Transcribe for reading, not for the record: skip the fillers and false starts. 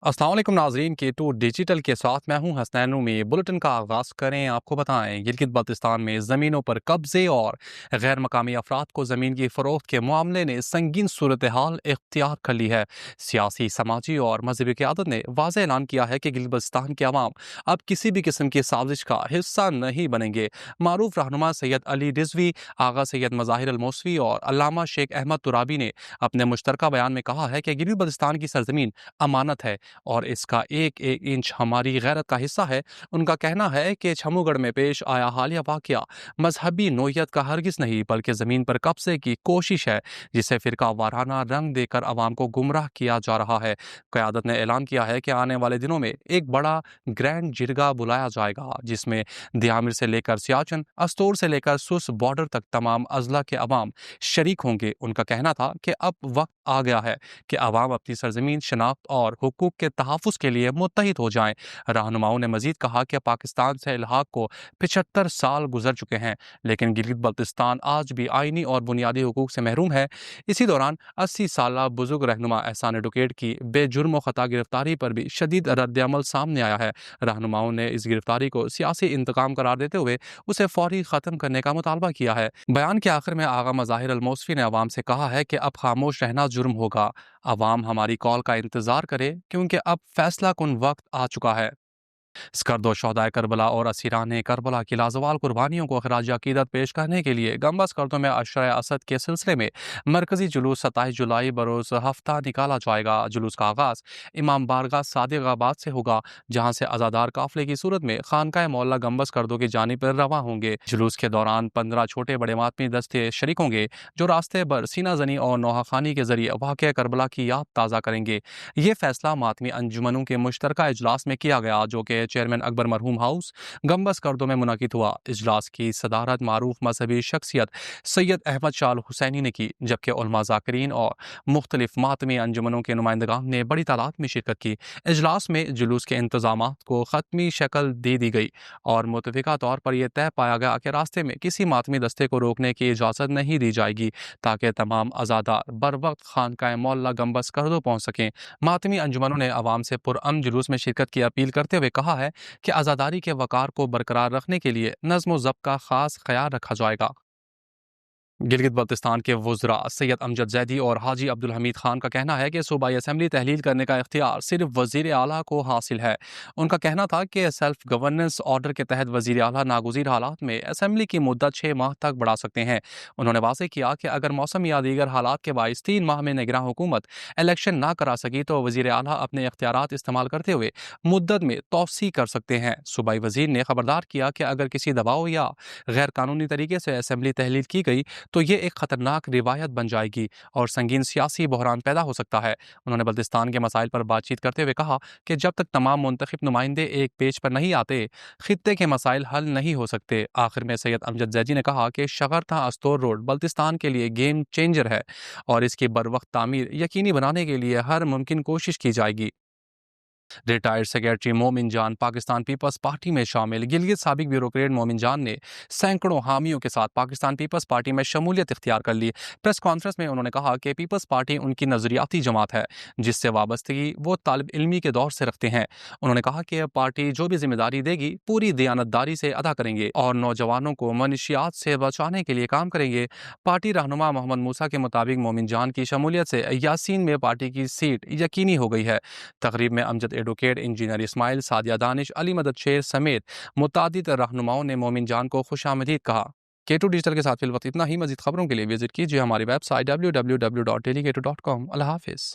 अस्सलाम वालेकुम नाज़रीन, K2 डिजिटल के साथ मैं हूं हसनैन उम्मी। बुलेटिन का आगाज़ करें। आपको बताएं, गिलगित बल्तिस्तान में ज़मीनों पर कब्जे और गैर मकामी अफराद को ज़मीन की फ़रोख्त के मामले ने संगीन सूरत हाल इख्तियार कर ली है। सियासी, समाजी और मजहबी क़यादत ने वाज़ेह ऐलान किया है कि गिलगित बल्तिस्तान के अवाम अब किसी भी किस्म की साजिश का हिस्सा नहीं बनेंगे। मारूफ रहनुमा सैयद अली रिजवी, आगा सैयद मज़ाहिर अल मौसवी और अल्लामा शेख अहमद तुराबी ने अपने मुश्तरका बयान में कहा है कि गिलगित बल्तिस्तान की सरजमीन अमानत है और इसका एक एक इंच हमारी गैरत का हिस्सा है। उनका कहना है कि छमूगढ़ में पेश आया हालिया वाकया मजहबी नोयत का हरगिज नहीं बल्कि ज़मीन पर कब्जे की कोशिश है, जिसे फ़िरका वाराना रंग देकर अवाम को गुमराह किया जा रहा है। क़यादत ने ऐलान किया है कि आने वाले दिनों में एक बड़ा ग्रैंड जिरगा बुलाया जाएगा, जिसमें दियामिर से लेकर सियाचिन, अस्तोर से लेकर सुस बॉर्डर तक तमाम अजला के अवाम शरीक होंगे। उनका कहना था कि अब वक्त आ गया है कि अवाम अपनी सरजमीन, शनाख्त और हुकूक के तहफ़्फ़ुज़ के लिए मुत्तहिद हो जाएं। रहनुमाओं ने मजीद कहा कि पाकिस्तान से इल्हाक को 75 साल गुजर चुके हैं, लेकिन गिलगित बल्तिस्तान आज भी आइनी और बुनियादी हुकूक से महरूम है। इसी दौरान 80 साला बुजुर्ग रहनुमा एहसान एडवोकेट की बेजुर्म व ख़ता गिरफ्तारी पर भी शदीद रद्द-ए-अमल सामने आया है। रहनुमाओं ने इस गिरफ्तारी को सियासी इंतकाम करार देते हुए उसे फौरी ख़त्म करने का मुतालबा किया है। बयान के आखिर में आगा मज़ाहिर अल मौसवी ने अवाम से कहा है कि अब खामोश रहना जुर्म होगा। अवाम हमारी कॉल का इंतज़ार करे, क्योंकि अब फैसला कुन वक्त आ चुका है। स्कर्दो शोहदाए करबला और असीरान करबला की लाजवाल कुर्बानियों को खराज अकीदत पेश करने के लिए गंबा स्कर्दो में अशरा असद के सिलसिले में मरकजी जुलूस 27 जुलाई बरोज़ हफ्ता निकाला जाएगा। जुलूस का आगाज़ इमाम बारगाह सादिकाबाद से होगा, जहाँ से अजादार काफिले की सूरत में खानकाह मौला गंबा स्कर्दो की जानिब पर रवा होंगे। जुलूस के दौरान 15 छोटे बड़े मातमी दस्ते शरीक होंगे, जो रास्ते पर सीना जनी और नोहाखानी के जरिए वाक़या करबला की याद ताज़ा करेंगे। ये फैसला मातमी अंजुमनों के मुश्तरका इजलास में किया गया, जो कि चेयरमैन अकबर मरहूम हाउस गंबा स्कर्दो में मुनक़िद हुआ। इजलास की सदारत मारूफ मजहबी शख्सियत सैयद अहमद शाह अल हुसैनी ने की, जबकि उलमा ज़ाकिरीन और मुख्तलिफ मातमी अंजुमनों के नुमाइंदगान ने बड़ी तादाद में शिरकत की। इजलास में जुलूस के इंतजामात को ख़त्मी शक्ल दे दी गई और मुतफ़िका तौर पर यह तय पाया गया कि रास्ते में किसी मातमी दस्ते को रोकने की इजाज़त नहीं दी जाएगी, ताकि तमाम अज़ादार बर वक्त खानकाह मौला गंबा स्कर्दो पहुँच सकें। मातमी अंजुमनों ने अवाम से पुरअमन जुलूस में शिरकत की अपील करते हुए कहा है कि आज़ादारी के वक़ार को बरकरार रखने के लिए नज़्म व ज़ब्त का ख़ास ख़याल रखा जाएगा। गिलगित बल्तिस्तान के वुज़रा सैयद अमजद ज़ैदी और हाजी अब्दुल हमीद खान का कहना है कि सूबाई असम्बली तहलील करने का इख्तियार सिर्फ वज़ीर आला को हासिल है। उनका कहना था कि सेल्फ गवर्नेंस ऑर्डर के तहत वज़ीर आला नागुज़ीर हालात में असम्बली की मुद्दत 6 माह तक बढ़ा सकते हैं। उन्होंने वाज़ेह किया कि अगर मौसम या दीगर हालात के बाइस 3 माह में निगरान हुकूमत इलेक्शन ना करा सकी तो वज़ीर आला अपने इख्तियारात इस्तेमाल करते हुए मुद्दत में तौसी कर सकते हैं। सूबाई वज़ीर ने खबरदार किया कि अगर किसी दबाव या गैर कानूनी तरीके से असम्बली तहलील की गई तो ये एक खतरनाक रिवायत बन जाएगी और संगीन सियासी बहरान पैदा हो सकता है। उन्होंने बल्तिस्तान के मसाइल पर बातचीत करते हुए कहा कि जब तक तमाम मुंतखब नुमाइंदे एक पेज पर नहीं आते, खित्ते के मसाइल हल नहीं हो सकते। आखिर में सैयद अमजद ज़ैदी ने कहा कि शगरथा अस्तोर रोड बल्तिस्तान के लिए गेम चेंजर है और इसकी बरवक्त तामीर यकीनी बनाने के लिए हर मुमकिन कोशिश की जाएगी। रिटायर्ड सेक्रेटरी मोमिन जान पाकिस्तान पीपल्स पार्टी में शामिल गिलगित साबिक ब्यूरोक्रेट मोमिन जान ने सैकड़ों हामियों के साथ पाकिस्तान पीपल्स पार्टी में शमूलियत इख्तियार कर ली। प्रेस कॉन्फ्रेंस में उन्होंने कहा कि पीपल्स पार्टी उनकी नजरियाती जमात है, जिससे वाबस्तगी वो तालिब इल्मी के दौर से रखते हैं। उन्होंने कहा कि पार्टी जो भी जिम्मेदारी देगी पूरी दयानतदारी से अदा करेंगे और नौजवानों को मनशियात से बचाने के लिए काम करेंगे। पार्टी रहनुमा मोहम्मद मूसा के मुताबिक मोमिन जान की शमूलियत से यासीन में पार्टी की सीट यकीनी हो गई है। तकरीब में अमजद एडवोकेट, इंजीनियर इस्माइल, सादिया दानिश, अली मदद शेर समेत मुतादिद रहनुमाओं ने मोमिन जान को खुशामदीद कहा। K2 डिजिटल के साथ फिल वक्त इतना ही। मजीद खबरों के लिए विजिट कीजिए हमारी वेबसाइट www.dailyk2.com। अल्लाह हाफिज़।